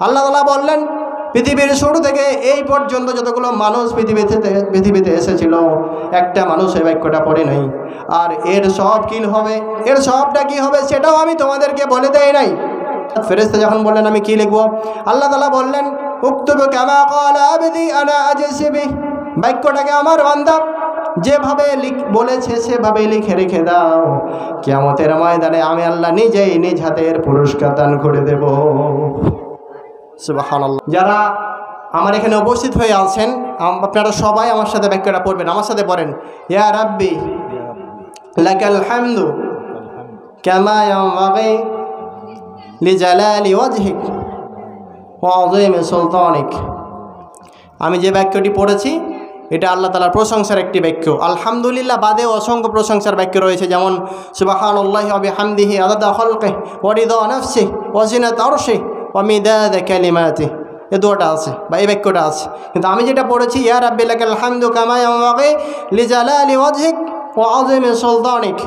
আল্লাহ তাআলা বললেন, পৃথিবীর শুরু থেকে এই পর্যন্ত যতগুলো মানুষ পৃথিবীতে এসেছিল, একটা মানুষ এই বাক্যটা পড়ে নাই। আর এর সব কি হবে, এর সবটা কি হবে সেটাও আমি তোমাদেরকে বলে দেই নাই। ফেরেশতা যখন বললেন আমি কি লিখবো, আল্লাহ তাআলা বললেন, উকতুব কামা ক্বালা আবদি আনা আজসি বিহি, বাক্যটাকে আমার বান্দা যেভাবে বলেছে সেভাবে লিখে রেখে দাও। কিয়ামতের ময়দানে আমি আল্লাহ নিজেই নিজ হাতের পুরস্কার দান করে দেব। সুবহানাল্লাহ। যারা আমার এখানে উপস্থিত হয়ে আছেন, আপনারা সবাই আমার সাথে বাক্যটা পড়বেন। আমার সাথে পড়েন, ইয়া রাব্বি লাকাল হামদু কামা ইয়ানবাগি লিজালালি ওয়াজহিক ওয়া আযীমি সুলতানিক। আমি যে বাক্যটি পড়েছি এটা আল্লাহ তাআলার প্রশংসার একটি বাক্য। আলহামদুলিল্লাহ বাদেও অসংখ্য প্রশংসার বাক্য রয়েছে, যেমন সুবহানাল্লাহি ওয়া বিহামদিহি আদাদা খালকিহি ওয়া রিদা নাফসিহি ওয়া জিনাতা আরশিহি ওয়া মিদাদা কালিমাতিহি, এই দুটো আছে বা এই বাক্যটা আছে। কিন্তু আমি যেটা পড়েছি, ইয়া রাব্বি লাকাল হামদু কামা ইয়ানবাগি লিজালালি ওয়াজহিক ওয়া আযীমি সুলতানিক,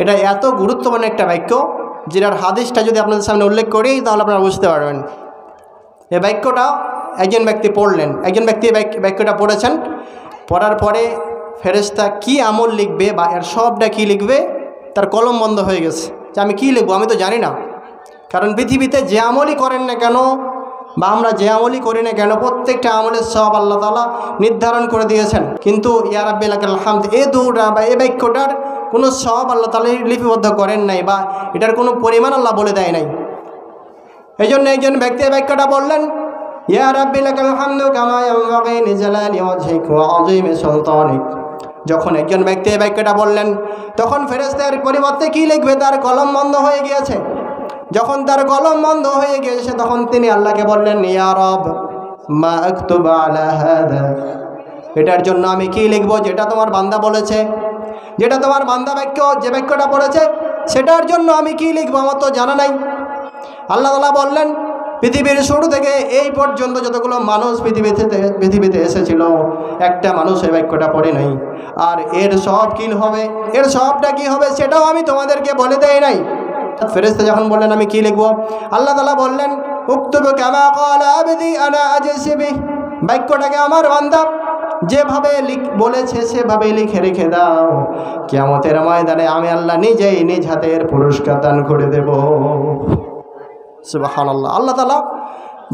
এটা এত গুরুত্বপূর্ণ একটা বাক্য যেটার হাদিসটা যদি আপনাদের সামনে উল্লেখ করি তাহলে আপনারা বুঝতে পারবেন। এই বাক্যটা একজন ব্যক্তি পড়লেন, একজন ব্যক্তি বাক্যটা পড়েছেন, পড়ার পরে ফেরেশতা কি আমল লিখবে বা এর সবটা কি লিখবে তার কলম বন্ধ হয়ে গেছে, যে আমি কি লিখবো আমি তো জানি না। কারণ পৃথিবীতে যে আমলই করেন না কেন বা আমরা যে আমলই করি না কেন, প্রত্যেকটা আমলের সব আল্লাহ তাআলা নির্ধারণ করে দিয়েছেন। কিন্তু ইয়া রাব্বি লাকাল হামদ এই দুটা বা এই বাক্যটার কোনো সব আল্লাহ তাআলা লিপিবদ্ধ করেন নাই বা এটার কোনো পরিমাণ আল্লাহ বলে দেয় নাই। এই জন্য একজন ব্যক্তি এই বাক্যটা বললেন, ইয়া রাব্বি লাকাল হামদু কামা ইয়ানবাগি লিজালালি ওয়াজহিক ওয়া আযীমি সুলতানিক। যখন একজন ব্যক্তি এই বাক্যটা বললেন, তখন ফেরেশতার পরিবর্তে কি লিখবে তার কলম বন্ধ হয়ে গিয়েছে। যখন তার কলম বন্ধ হয়ে গিয়েছে তখন তিনি আল্লাহকে বললেন, ইয়া রব মা আকতুব আলা হাযা, এটার জন্য আমি কি লিখব যেটা তোমার বান্দা বলেছে, যেটা তোমার বান্দা বাক্য যে বাক্যটা পড়েছে সেটার জন্য আমি কি লিখব আমার তো জানা নাই। আল্লাহ তাআলা বললেন, পৃথিবীর শুরু থেকে এই পর্যন্ত যতগুলো মানুষ পৃথিবীতে এসেছিল, একটা মানুষ এই বাক্যটা পড়ে নাই। আর এর সব কি হবে, এর সবটা কি হবে সেটাও আমি তোমাদেরকে বলে দেই নাই। ফেরেশতা যখন বললেন আমি কি লিখবো, আল্লাহ তাআলা বললেন, উকতুব কামা ক্বালা আবদি আনা আজসি বিহি, বাক্যটাকে আমার বান্দা যেভাবে বলেছে সেভাবে লিখে রেখে দাও। কিয়ামতের ময়দানে আমি আল্লাহ নিজেই নিজ হাতের পুরস্কার দান করে দেব। সুবহানাল্লাহ। আল্লাহ তাআলা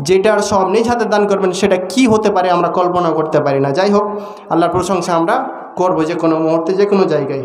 যেটার সব নিজ হাতে দান করবেন সেটা কি হতে পারে আমরা কল্পনা করতে পারি না। যাই হোক, আল্লাহর প্রশংসা আমরা করব যে কোনো মুহূর্তে যে কোনো জায়গায়।